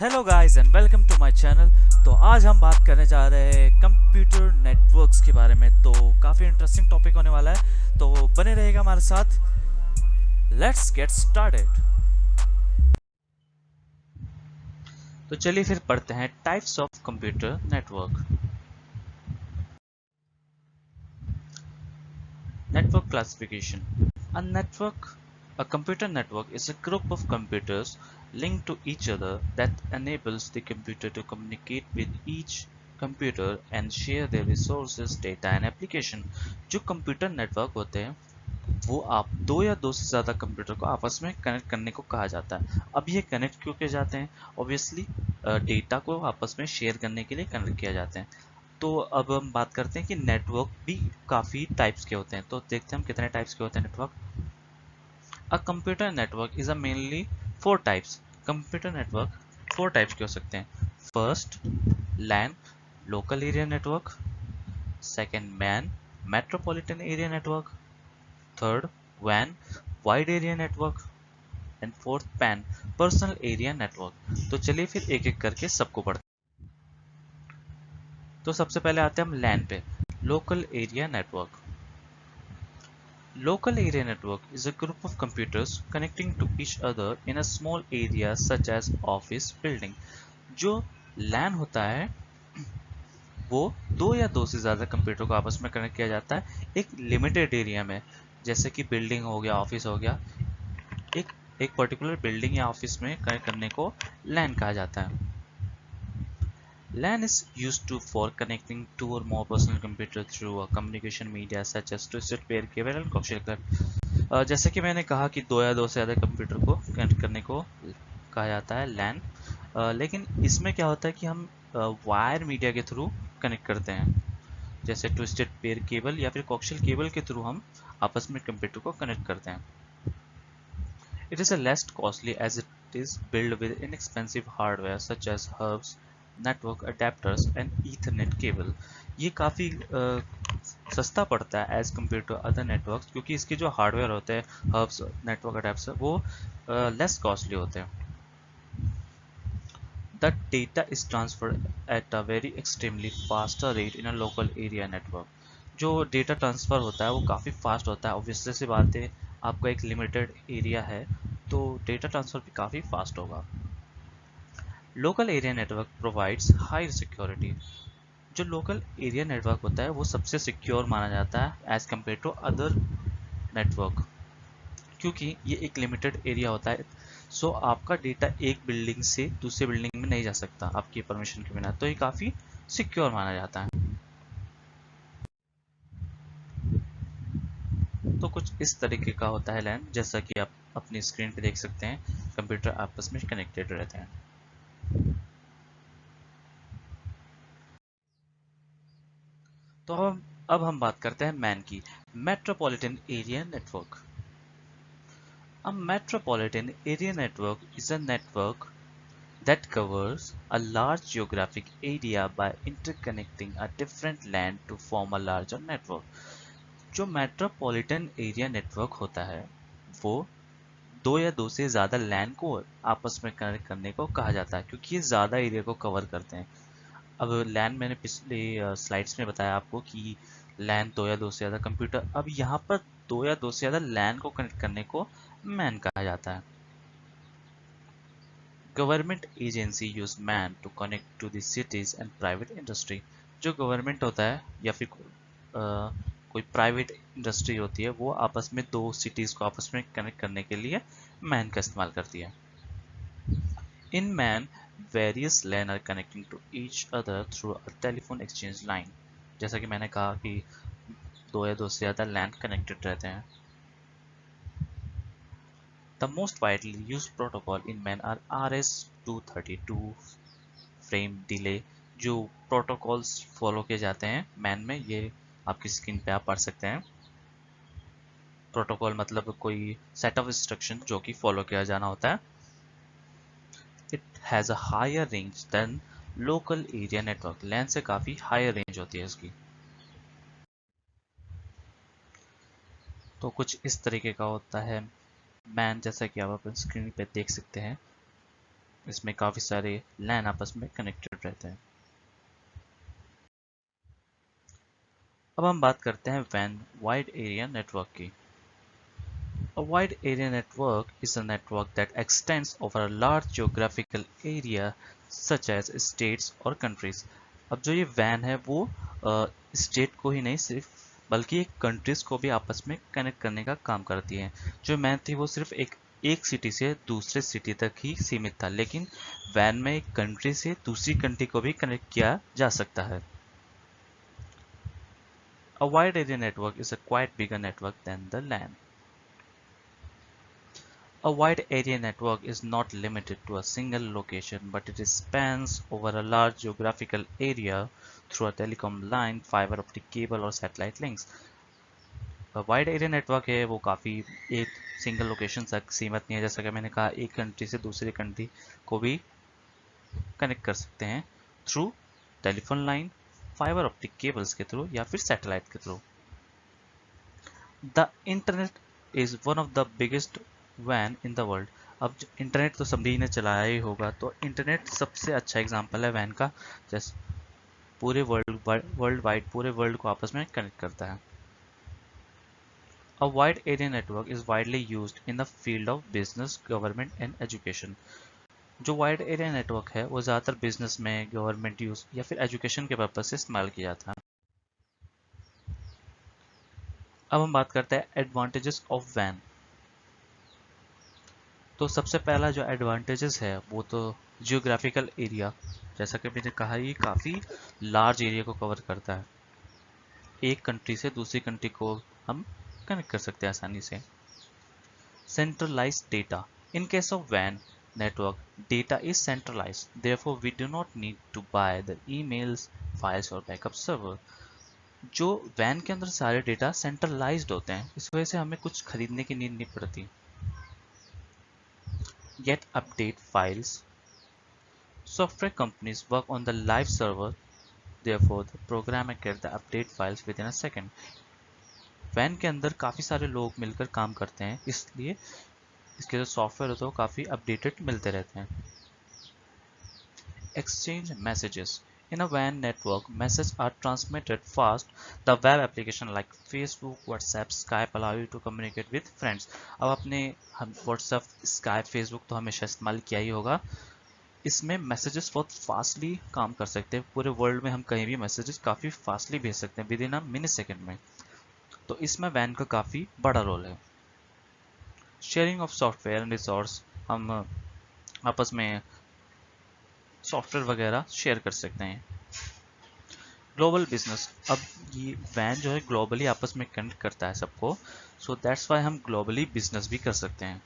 Hello guys and welcome to my channel. तो आज हम बात करने जा रहे हैं कंप्यूटर नेटवर्क्स के बारे में। तो काफ़ी इंटरेस्टिंग टॉपिक होने वाला है, तो बने रहेगा हमारे साथ। Let's get started. तो चलिए फिर पढ़ते हैं types of computer network. Network classification. A network, a computer network is a group of computers linked to each other that enables the computer to communicate with each computer and share their resources, data and application. जो computer network होते हैं वो आप दो या दो से ज़्यादा कंप्यूटर को आपस में कनेक्ट करने को कहा जाता है। अब ये कनेक्ट क्यों किए जाते हैं? ऑब्वियसली डेटा को आपस में शेयर करने के लिए कनेक्ट किया जाते हैं। तो अब हम बात करते हैं कि नेटवर्क भी काफ़ी टाइप्स के होते हैं। तो देखते हैं हम कितने टाइप्स के होते हैं network. A computer network is a mainly four types. Computer network four types के हो सकते हैं। First, LAN, local area network. Second, MAN, metropolitan area network. Third, वैन, wide area network. And fourth, PAN, personal area network. तो चलिए फिर एक एक करके सबको पढ़ते हैं। तो सबसे पहले आते हैं हम लैन पे, local area network. Local area network is a group of computers connecting to each other in a small area such as office building. जो LAN होता है वो दो या दो से ज़्यादा कंप्यूटर को आपस में कनेक्ट किया जाता है एक लिमिटेड एरिया में, जैसे कि बिल्डिंग हो गया, ऑफिस हो गया। एक एक पर्टिकुलर बिल्डिंग या ऑफिस में कनेक्ट करने को LAN कहा जाता है। LAN is used for connecting two or more personal computers through a communication media such as twisted pair cable and coaxial cable। जैसे कि मैंने कहा कि दो या दो से ज़्यादा कंप्यूटर को कनेक्ट करने को कहा जाता है LAN। लेकिन इसमें क्या होता है कि हम वायर मीडिया के थ्रू कनेक्ट करते हैं, जैसे ट्विस्टेड पेयर केबल या फिर कोक्शियल केबल के थ्रू हम आपस में कंप्यूटर को कनेक्ट करते हैं। It is a less costly as it is built with inexpensive hardware such as hubs, network adapters and Ethernet cable। ये काफ़ी सस्ता पड़ता है as compared to other networks, क्योंकि इसके जो हार्डवेयर होते हैं, हब्स, नेटवर्क अडेप्टर्स, वो लेस कॉस्टली होते हैं। The data is transferred at a very extremely faster rate in a local area network। जो डेटा ट्रांसफ़र होता है वो काफ़ी फास्ट होता है। ऑब्वियसली सी बात है, आपका एक लिमिटेड एरिया है तो डेटा ट्रांसफ़र भी काफ़ी फास्ट होगा। Local area network provides high security. जो लोकल एरिया नेटवर्क होता है वो सबसे सिक्योर माना जाता है as compared to other network, क्योंकि ये एक लिमिटेड एरिया होता है। सो आपका डेटा एक बिल्डिंग से दूसरे बिल्डिंग में नहीं जा सकता आपकी परमिशन के बिना, तो ये काफ़ी सिक्योर माना जाता है। तो कुछ इस तरीके का होता है लैन, जैसा कि आप अपनी स्क्रीन पे देख सकते हैं, कंप्यूटर आपस में कनेक्टेड रहते हैं। तो अब हम बात करते हैं मैन की, metropolitan area network. A metropolitan area network is a network that covers a large geographic area by interconnecting a different land to form a larger network। जो मेट्रोपॉलिटन एरिया नेटवर्क होता है वो दो या दो से ज़्यादा लैन को आपस में कनेक्ट करने को कहा जाता है, क्योंकि ये ज़्यादा एरिया को कवर करते हैं। अब लैन मैंने पिछले स्लाइड्स में बताया आपको कि लैन दो या दो से ज़्यादा कंप्यूटर, अब यहाँ पर दो या दो से ज़्यादा लैन को कनेक्ट करने को मैन कहा जाता है। Government agency use MAN to connect to the cities and private industry. जो गवर्नमेंट होता है या फिर कोई प्राइवेट इंडस्ट्री होती है वो आपस में दो सिटीज को आपस में कनेक्ट करने के लिए मैन का इस्तेमाल करती है। In MAN various LAN are connecting to each other through a telephone exchange line. जैसा कि मैंने कहा कि दो या दो से ज़्यादा लैन कनेक्टेड रहते हैं। The most widely used protocol in MAN are RS-232 frame delay. जो प्रोटोकॉल्स फॉलो किए जाते हैं मैन में, ये आपकी स्क्रीन पे आप पढ़ सकते हैं। प्रोटोकॉल मतलब कोई सेट ऑफ इंस्ट्रक्शन जो कि फॉलो किया जाना होता है। It has a higher range than local area network. LAN से काफ़ी हायर रेंज होती है इसकी। तो कुछ इस तरीके का होता है मैन, जैसा कि आप अपनी स्क्रीन पे देख सकते हैं। इसमें काफ़ी सारे लैन आपस में कनेक्टेड रहते हैं। अब हम बात करते हैं वैन वाइड एरिया नेटवर्क की। A wide area network is a network that extends over a large geographical area such as states or countries। अब जो ये वैन है वो स्टेट को ही नहीं सिर्फ बल्कि एक कंट्रीज को भी आपस में कनेक्ट करने का काम करती है। जो वैन थी वो सिर्फ एक सिटी से दूसरे सिटी तक ही सीमित था, लेकिन वैन में एक कंट्री से दूसरी कंट्री को भी कनेक्ट किया जा सकता है। A wide area network is a quite bigger network than the LAN। A wide area network is not limited to a single location, but it spans over a large geographical area through a telecom line, fiber optic cable और satellite links। Wide area network है वो काफ़ी एक single location तक सीमित नहीं है। जैसा कि मैंने कहा, एक कंट्री से दूसरी कंट्री को भी कनेक्ट कर सकते हैं through telephone line, fibre optic cables के थ्रू या फिर सैटेलाइट के through. The internet is one of the biggest van in the world. अब इंटरनेट तो सभी ने चलाया ही होगा, तो इंटरनेट सबसे अच्छा एग्जांपल है वैन का। जैसे पूरे वर्ल्ड वाइड पूरे वर्ल्ड को आपस में कनेक्ट करता है। A wide area network is widely used in the field of business, government and education। जो वाइड एरिया नेटवर्क है वो ज़्यादातर बिजनेस में, गवर्नमेंट यूज या फिर एजुकेशन के पर्पज से इस्तेमाल किया जाता है। अब हम बात करते हैं एडवांटेजेस ऑफ वैन। तो सबसे पहला जो एडवांटेजेस है वो तो जियोग्राफिकल एरिया। जैसा कि मैंने कहा, ये काफ़ी लार्ज एरिया को कवर करता है। एक कंट्री से दूसरी कंट्री को हम कनेक्ट कर सकते हैं आसानी से। Centralized data. In case of WAN network, data is centralized. Therefore, we do not need to buy the emails, files और backup server। जो WAN के अंदर सारे डेटा सेंट्रलाइज्ड होते हैं, इस वजह से हमें कुछ खरीदने की नीड नहीं पड़ती। Get update files. Software companies work on the live server. Therefore, the programmer get the update files within a second। WAN के अंदर काफ़ी सारे लोग मिलकर काम करते हैं, इसलिए इसके जो सॉफ्टवेयर होते हैं वो काफ़ी अपडेटेड मिलते रहते हैं। Exchange messages. In a WAN network, messages are transmitted fast. The web application like Facebook, WhatsApp, Skype allow you to communicate with friends। अब अपने हम WhatsApp, Skype, Facebook तो हमेशा इस्तेमाल किया ही होगा। इसमें मैसेजेस बहुत फास्टली काम कर सकते हैं। पूरे वर्ल्ड में हम कहीं भी मैसेजेस काफ़ी फास्टली भेज सकते हैं with in a mini second में। तो इसमें वैन का काफ़ी बड़ा रोल है। Sharing of software and resource. हम आपस में सॉफ्टवेयर वगैरह शेयर कर सकते हैं। Global business. अब ये वैन जो है ग्लोबली आपस में कनेक्ट करता है सबको, सो दैट्स वाई हम ग्लोबली बिजनेस भी कर सकते हैं।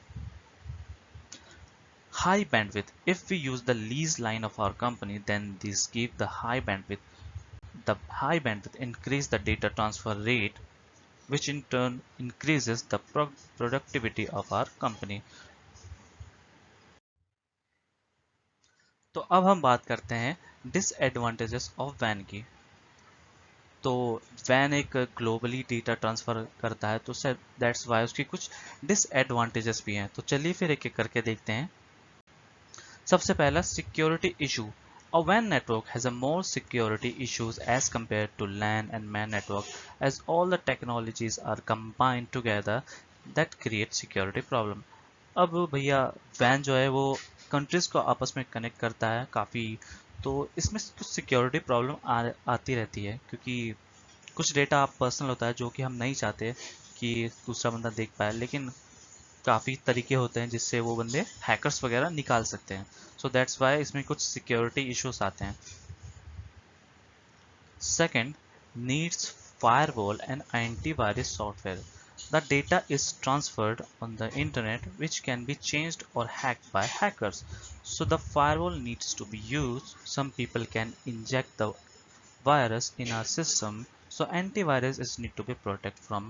High bandwidth. If we use the lease line of our company then this give the high bandwidth. The high bandwidth increase the data transfer rate which in turn increases the productivity of our company। तो अब हम बात करते हैं disadvantages of van की। तो van एक globally data transfer करता है, तो दैट्स वाई उसकी कुछ डिसएडवांटेजेस भी हैं। तो चलिए फिर एक एक करके देखते हैं। सबसे पहला security issue. A WAN network has a more security issues as compared to LAN and MAN network, as all the technologies are combined together that create security problem। अब भैया WAN जो है वो कंट्रीज को आपस में कनेक्ट करता है काफ़ी, तो इसमें कुछ सिक्योरिटी प्रॉब्लम आती रहती है, क्योंकि कुछ डेटा आप पर्सनल होता है जो कि हम नहीं चाहते कि दूसरा बंदा देख पाए, लेकिन काफ़ी तरीके होते हैं जिससे वो बंदे हैकर्स वगैरह निकाल सकते हैं। सो दैट्स वाई इसमें कुछ सिक्योरिटी इश्यूज आते हैं। Second, needs firewall and antivirus software. The data is transferred on the internet which can be changed or hacked by hackers. So the firewall needs to be used. Some people can inject the virus in our system. So antivirus is need to be protected from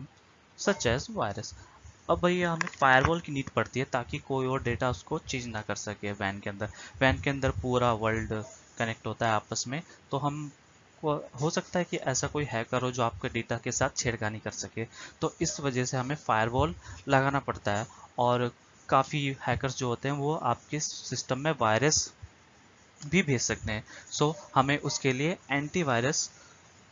such as virus। अब भैया हमें firewall की need पड़ती है ताकि कोई और data उसको चेंज ना कर सके। वैन के अंदर पूरा वर्ल्ड कनेक्ट होता है आपस में, तो हम हो सकता है कि ऐसा कोई हैकर हो जो आपके डेटा के साथ छेड़खानी कर सके, तो इस वजह से हमें फायरवॉल लगाना पड़ता है। और काफ़ी हैकर्स जो होते हैं वो आपके सिस्टम में वायरस भी भेज सकते हैं। सो हमें उसके लिए एंटीवायरस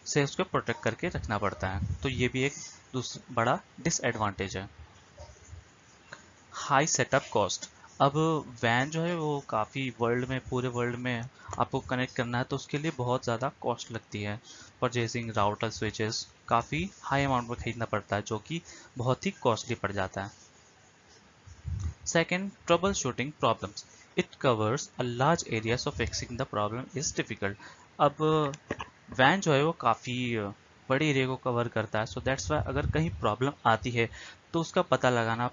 से उसको प्रोटेक्ट करके रखना पड़ता है। तो ये भी एक दूसरा बड़ा डिसएडवांटेज है। High setup cost. अब वैन जो है वो काफ़ी वर्ल्ड में, पूरे वर्ल्ड में आपको कनेक्ट करना है तो उसके लिए बहुत ज़्यादा कॉस्ट लगती है। परचेजिंग राउटर स्विचेस काफ़ी हाई अमाउंट में खरीदना पड़ता है, जो कि बहुत ही कॉस्टली पड़ जाता है। Second, trouble shooting problems. It covers a large area, so fixing the problem is difficult. अब वैन जो है वो काफ़ी बड़े एरिया को कवर करता है, सो दैट्स वाई अगर कहीं प्रॉब्लम आती है तो उसका पता लगाना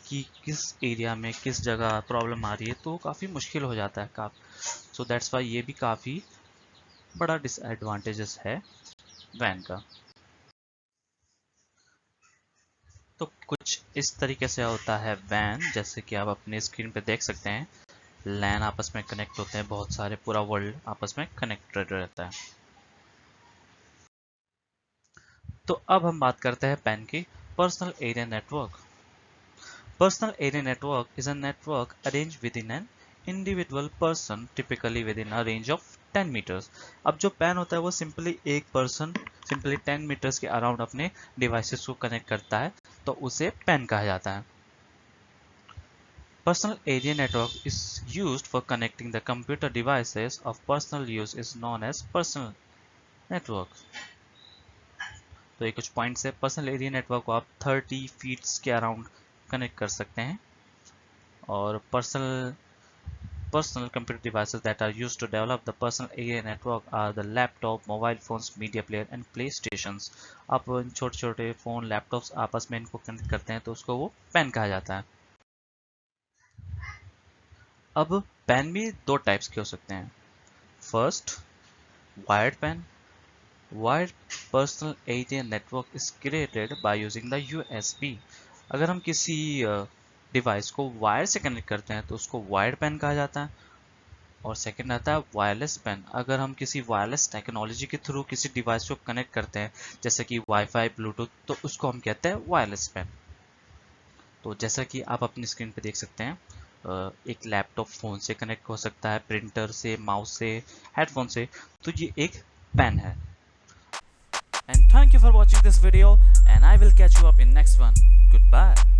कि किस एरिया में किस जगह प्रॉब्लम आ रही है तो काफ़ी मुश्किल हो जाता है। सो दैट्स वाई ये भी काफ़ी बड़ा डिसएडवांटेजेस है वैन का। तो कुछ इस तरीके से होता है वैन, जैसे कि आप अपने स्क्रीन पे देख सकते हैं। लैन आपस में कनेक्ट होते हैं, बहुत सारे, पूरा वर्ल्ड आपस में कनेक्टेड रहता है। तो अब हम बात करते हैं पैन की। Personal area network. Personal area network is a network arranged within an individual person, typically within a range of 10 meters. अब जो पैन होता है वो सिंपली एक पर्सन सिंपली 10 मीटर्स के अराउंड अपने डिवाइसेस को कनेक्ट करता है, तो उसे पैन कहा जाता है। Personal area network is used for connecting the computer devices of personal use is known as personal network. तो ये कुछ पॉइंट्स है। पर्सनल एरिया नेटवर्क को आप 30 फीट्स के अराउंड कनेक्ट कर सकते हैं। और personal computer devices that are used to develop the personal area network are the laptop, mobile phones, media player and playstations. आप छोटे छोटे फोन, लैपटॉप्स आपस में इनको कनेक्ट करते हैं तो उसको वो पैन कहा जाता है। अब पैन भी दो टाइप्स के हो सकते हैं। First, wired pan. Wired personal area network is created by using the USB। अगर हम किसी डिवाइस को वायर से कनेक्ट करते हैं तो उसको वायर्ड पैन कहा जाता है। और सेकंड आता है वायरलेस पैन। अगर हम किसी वायरलेस टेक्नोलॉजी के थ्रू किसी डिवाइस को कनेक्ट करते हैं, जैसे कि वाईफाई, ब्लूटूथ, तो उसको हम कहते हैं वायरलेस पैन। तो जैसा कि आप अपनी स्क्रीन पे देख सकते हैं, एक लैपटॉप फोन से कनेक्ट हो सकता है, प्रिंटर से, माउस से, हेडफोन से, तो ये एक पैन है। And thank you for watching this video and I will catch you up in next one. Good bye.